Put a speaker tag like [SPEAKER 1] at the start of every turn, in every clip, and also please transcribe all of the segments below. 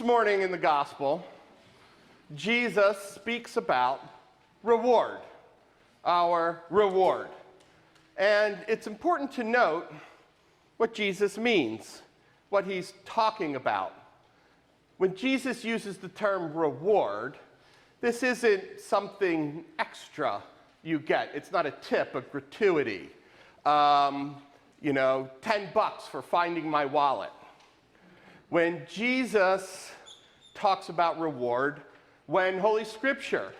[SPEAKER 1] morning in the gospel, Jesus speaks about reward, our reward. And it's important to note what Jesus means, what he's talking about. When Jesus uses the term reward, this isn't something extra you get. It's not a tip, a gratuity. 10 bucks for finding my wallet. When Jesus talks about reward, when Holy Scripture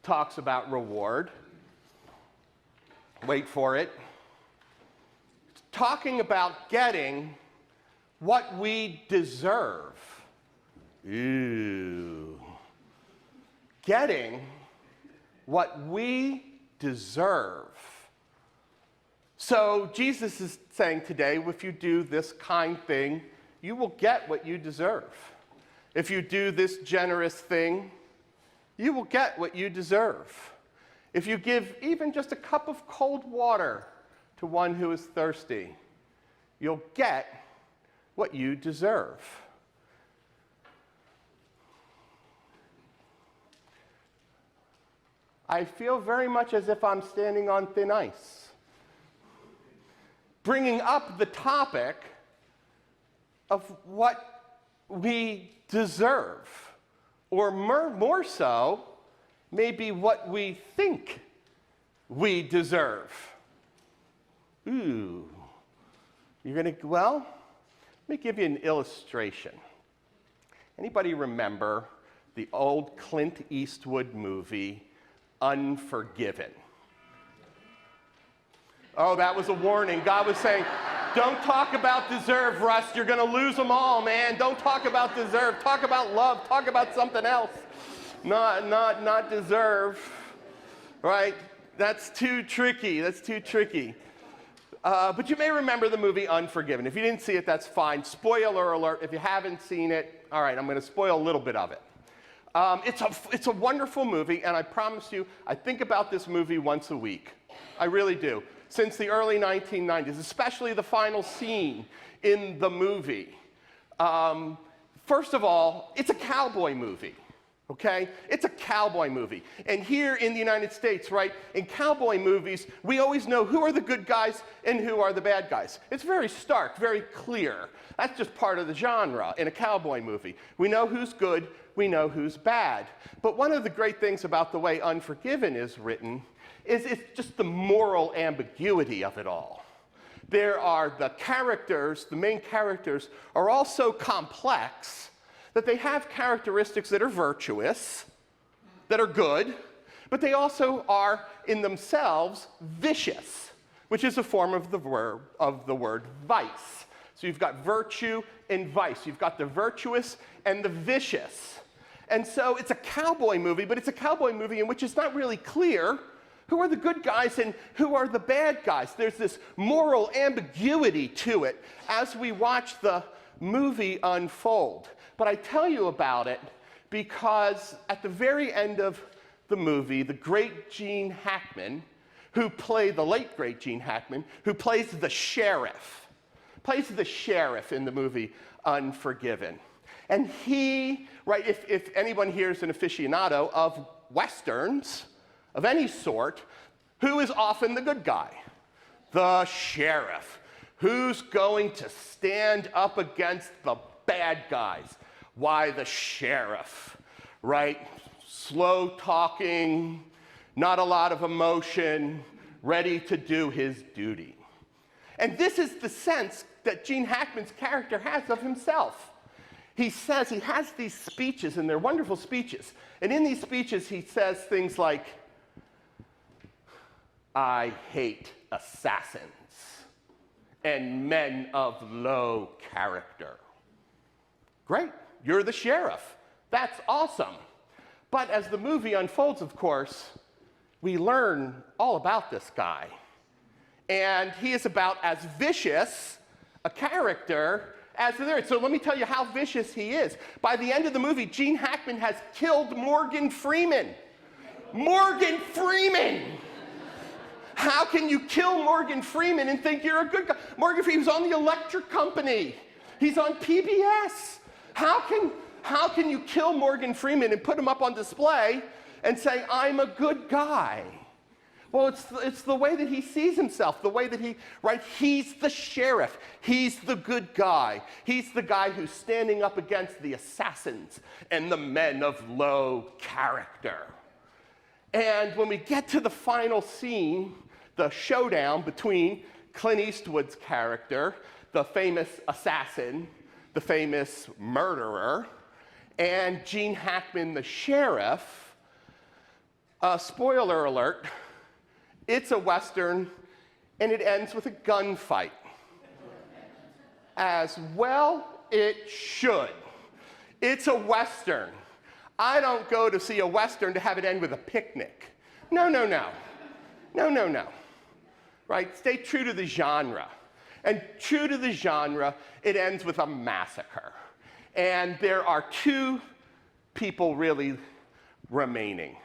[SPEAKER 1] talks about reward, wait for it, it's talking about getting what we deserve. Ew. Getting what we deserve. So Jesus is saying today, if you do this kind thing, you will get what you deserve. If you do this generous thing, you will get what you deserve. If you give even just a cup of cold water to one who is thirsty, you'll get what you deserve. I feel very much as if I'm standing on thin ice, bringing up the topic of what we deserve, or more so, maybe what we think we deserve. Ooh. Let me give you an illustration. Anybody remember the old Clint Eastwood movie, Unforgiven? Oh, that was a warning. God was saying, don't talk about deserve, Russ. You're going to lose them all, man. Don't talk about deserve. Talk about love. Talk about something else. Not deserve. Right? That's too tricky. That's too tricky. But you may remember the movie Unforgiven. If you didn't see it, that's fine. Spoiler alert. If you haven't seen it, all right, I'm going to spoil a little bit of it. It's a wonderful movie, and I promise you, I think about this movie once a week. I really do. Since the early 1990s, especially the final scene in the movie. First of all, it's a cowboy movie, okay? It's a cowboy movie. And here in the United States, right, in cowboy movies, we always know who are the good guys and who are the bad guys. It's very stark, very clear. That's just part of the genre in a cowboy movie. We know who's good, we know who's bad. But one of the great things about the way Unforgiven is written is it's just the moral ambiguity of it all. There are the characters, the main characters, are all so complex that they have characteristics that are virtuous, that are good, but they also are, in themselves, vicious, which is a form of the word vice. So you've got virtue and vice. You've got the virtuous and the vicious. And so it's a cowboy movie, but it's a cowboy movie in which it's not really clear who are the good guys and who are the bad guys. There's this moral ambiguity to it as we watch the movie unfold. But I tell you about it because at the very end of the movie, the great Gene Hackman, the late great Gene Hackman, who plays the sheriff in the movie Unforgiven. And he, right, if anyone here is an aficionado of Westerns, of any sort, who is often the good guy? The sheriff. Who's going to stand up against the bad guys? Why, the sheriff, right? Slow talking, not a lot of emotion, ready to do his duty. And this is the sense that Gene Hackman's character has of himself. He says, he has these speeches, and they're wonderful speeches. And in these speeches, he says things like, I hate assassins and men of low character. Great, you're the sheriff. That's awesome. But as the movie unfolds, of course, we learn all about this guy. And he is about as vicious a character as there is. So let me tell you how vicious he is. By the end of the movie, Gene Hackman has killed Morgan Freeman. Morgan Freeman! How can you kill Morgan Freeman and think you're a good guy? Morgan Freeman's on the electric company. He's on PBS. How How can you kill Morgan Freeman and put him up on display and say, I'm a good guy? Well, it's the way that he sees himself, the way that he's the sheriff. He's the good guy. He's the guy who's standing up against the assassins and the men of low character. And when we get to the final scene, the showdown between Clint Eastwood's character, the famous assassin, the famous murderer, and Gene Hackman, the sheriff, spoiler alert, it's a Western, and it ends with a gunfight. As well it should. It's a Western. I don't go to see a Western to have it end with a picnic. No. Right? Stay true to the genre. And true to the genre, it ends with a massacre. And there are two people really remaining.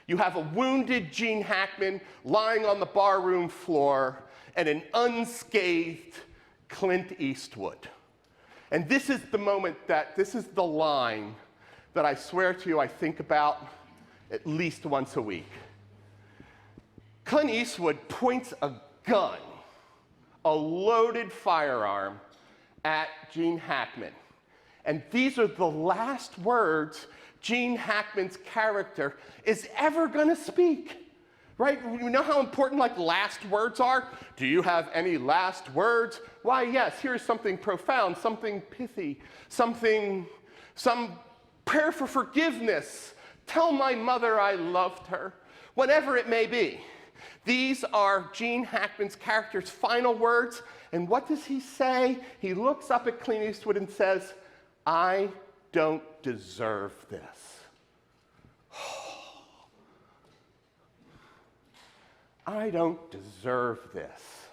[SPEAKER 1] You have a wounded Gene Hackman lying on the barroom floor and an unscathed Clint Eastwood. And this is the line that I swear to you I think about at least once a week. Clint Eastwood points a gun, a loaded firearm, at Gene Hackman. And these are the last words Gene Hackman's character is ever going to speak, right? You know how important last words are? Do you have any last words? Why, yes, here's something profound, something pithy, some prayer for forgiveness. Tell my mother I loved her, whatever it may be. These are Gene Hackman's character's final words, and what does he say? He looks up at Clint Eastwood and says, I don't deserve this. I don't deserve this.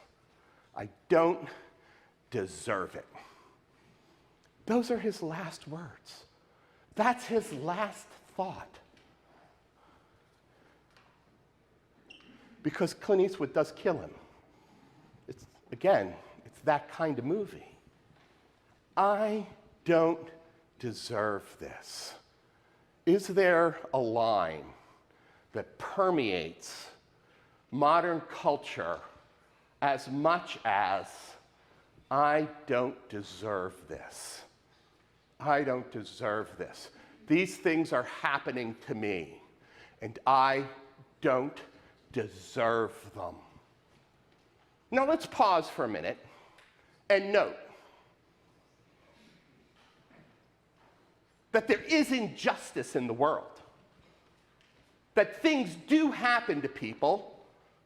[SPEAKER 1] I don't deserve it. Those are his last words. That's his last thought. Because Clint Eastwood does kill him. It's that kind of movie. I don't deserve this. Is there a line that permeates modern culture as much as I don't deserve this? I don't deserve this. These things are happening to me, and I don't deserve them. Now let's pause for a minute and note that there is injustice in the world, that things do happen to people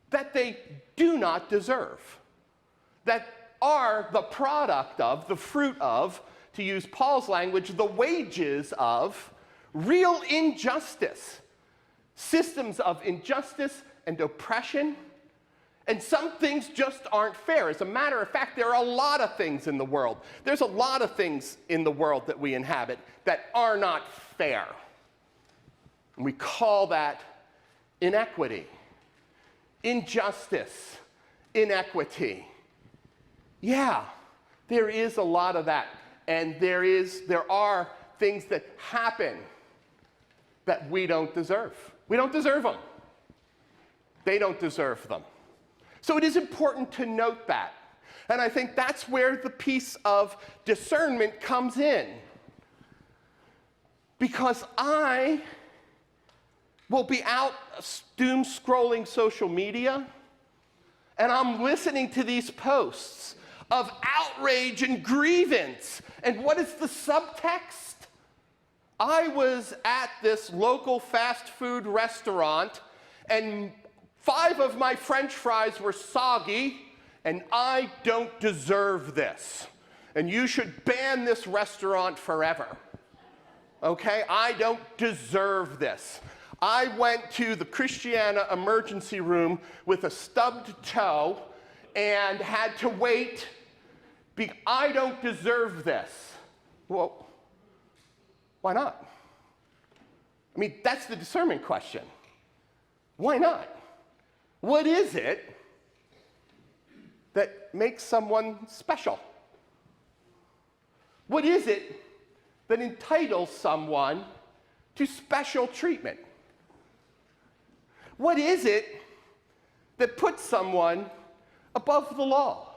[SPEAKER 1] that they do not deserve, that are the product of, the fruit of, to use Paul's language, the wages of real injustice, systems of injustice and oppression, and some things just aren't fair. As a matter of fact, there are a lot of things in the world. There's a lot of things in the world that we inhabit that are not fair. And we call that inequity, injustice, inequity. Yeah, there is a lot of that. And there are things that happen that we don't deserve. We don't deserve them. They don't deserve them. So it is important to note that. And I think that's where the piece of discernment comes in. Because I will be out doom scrolling social media, and I'm listening to these posts of outrage and grievance. And what is the subtext? I was at this local fast food restaurant, and 5 of my French fries were soggy, and I don't deserve this. And you should ban this restaurant forever. Okay? I don't deserve this. I went to the Christiana emergency room with a stubbed toe and had to wait. I don't deserve this. Well, why not? I mean, that's the discernment question. Why not? What is it that makes someone special? What is it that entitles someone to special treatment? What is it that puts someone above the law?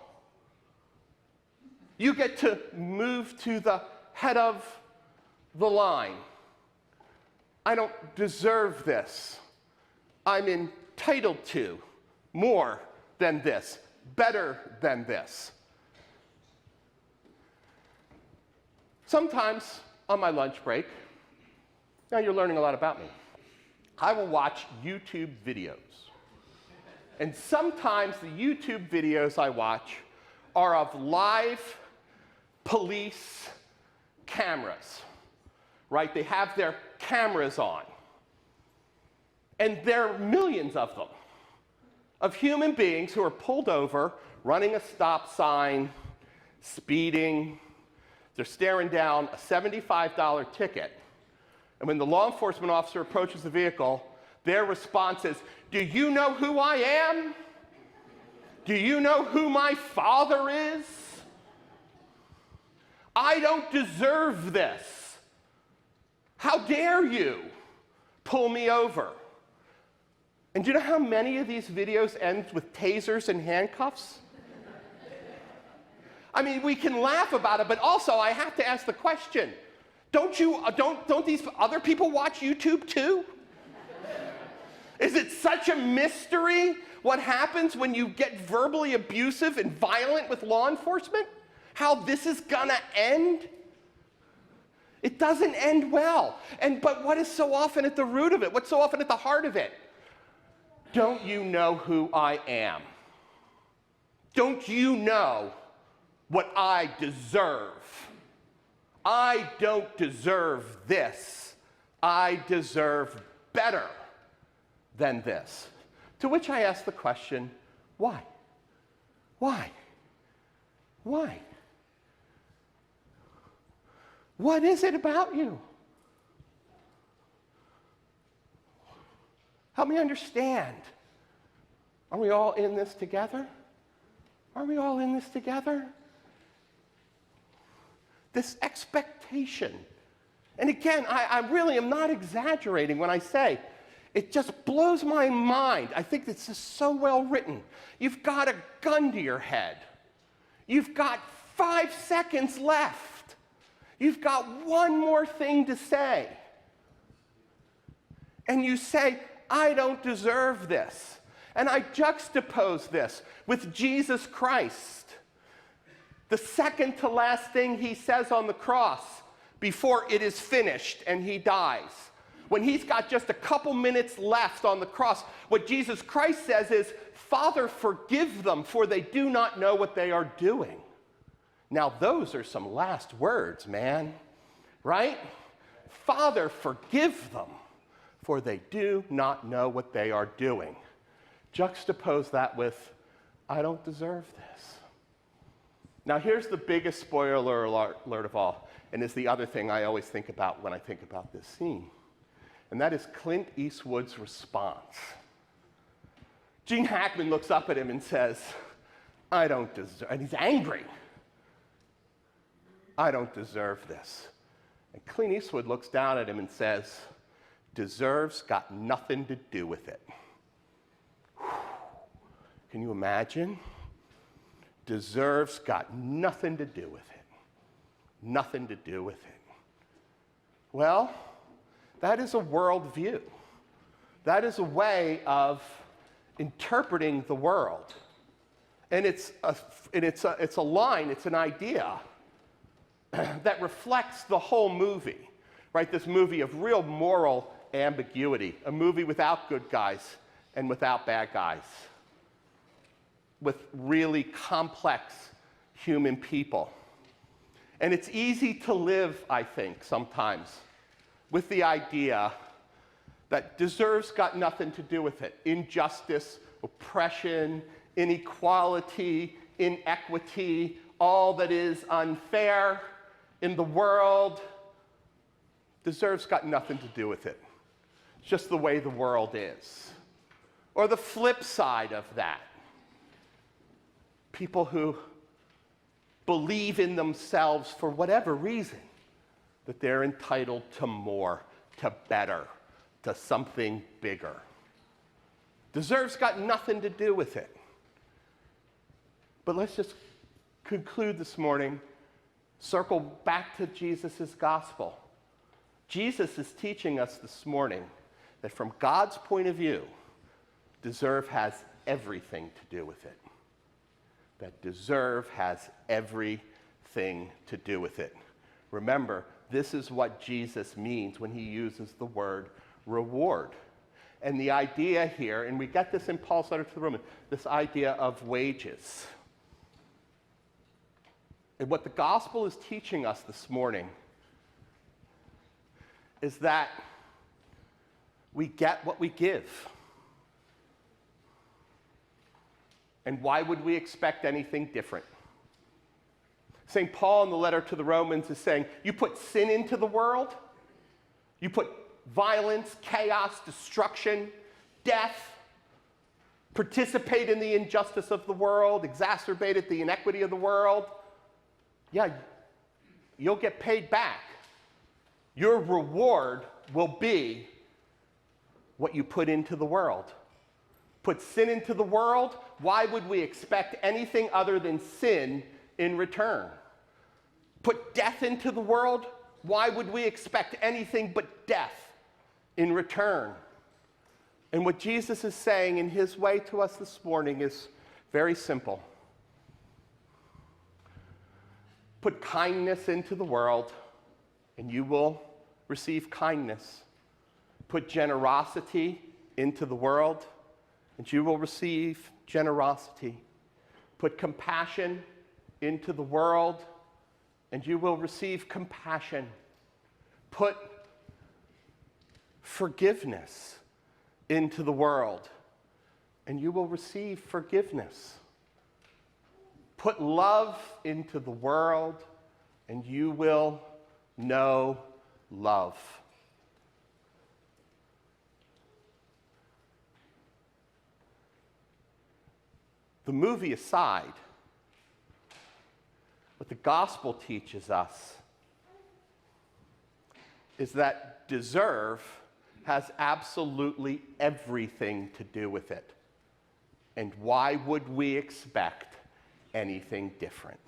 [SPEAKER 1] You get to move to the head of the line. I don't deserve this. I'm entitled to more than this, better than this. Sometimes on my lunch break, now you're learning a lot about me, I will watch YouTube videos. And sometimes the YouTube videos I watch are of live police cameras, right? They have their cameras on. And there are millions of them, of human beings who are pulled over, running a stop sign, speeding. They're staring down a $75 ticket. And when the law enforcement officer approaches the vehicle, their response is, "Do you know who I am? Do you know who my father is? I don't deserve this. How dare you pull me over?" And do you know how many of these videos end with tasers and handcuffs? I mean, we can laugh about it, but also I have to ask the question, don't these other people watch YouTube too? Is it such a mystery what happens when you get verbally abusive and violent with law enforcement? How this is gonna end? It doesn't end well. But what is so often at the root of it? What's so often at the heart of it? Don't you know who I am? Don't you know what I deserve? I don't deserve this. I deserve better than this. To which I ask the question, why? Why? Why? What is it about you? Help me understand. Are we all in this together? Are we all in this together? This expectation. And again, I really am not exaggerating when I say it just blows my mind. I think this is so well written. You've got a gun to your head. You've got 5 seconds left. You've got one more thing to say. And you say, I don't deserve this. And I juxtapose this with Jesus Christ. The second to last thing he says on the cross before it is finished and he dies. When he's got just a couple minutes left on the cross, what Jesus Christ says is, Father, forgive them, for they do not know what they are doing. Now, those are some last words, man, right? Father, forgive them, for they do not know what they are doing. Juxtapose that with, I don't deserve this. Now, here's the biggest spoiler alert of all, and it's the other thing I always think about when I think about this scene, and that is Clint Eastwood's response. Gene Hackman looks up at him and says, I don't deserve, and he's angry. I don't deserve this. And Clint Eastwood looks down at him and says, deserves got nothing to do with it. Can you imagine? Deserves got nothing to do with it. Nothing to do with it. Well, that is a worldview. That is a way of interpreting the world. And it's a line, it's an idea that reflects the whole movie, right? This movie of real moral ambiguity, a movie without good guys and without bad guys, with really complex human people. And it's easy to live, I think, sometimes, with the idea that deserves got nothing to do with it. Injustice, oppression, inequality, inequity, all that is unfair in the world, deserves got nothing to do with it. It's just the way the world is. Or the flip side of that, people who believe in themselves for whatever reason, that they're entitled to more, to better, to something bigger. Deserve's got nothing to do with it. But let's just conclude this morning, circle back to Jesus' gospel. Jesus is teaching us this morning that from God's point of view, deserve has everything to do with it. That deserve has everything to do with it. Remember, this is what Jesus means when he uses the word reward. And the idea here, and we get this in Paul's letter to the Romans, this idea of wages. And what the gospel is teaching us this morning is that we get what we give. And why would we expect anything different? St. Paul in the letter to the Romans is saying, you put sin into the world, you put violence, chaos, destruction, death, participate in the injustice of the world, exacerbate the inequity of the world. Yeah, you'll get paid back. Your reward will be what you put into the world. Put sin into the world, why would we expect anything other than sin in return? Put death into the world, why would we expect anything but death in return? And what Jesus is saying in his way to us this morning is very simple. Put kindness into the world, and you will receive kindness. Put generosity into the world, and you will receive generosity. Put compassion into the world, and you will receive compassion. Put forgiveness into the world, and you will receive forgiveness. Put love into the world, and you will know love. The movie aside, what the gospel teaches us is that deserve has absolutely everything to do with it. And why would we expect anything different?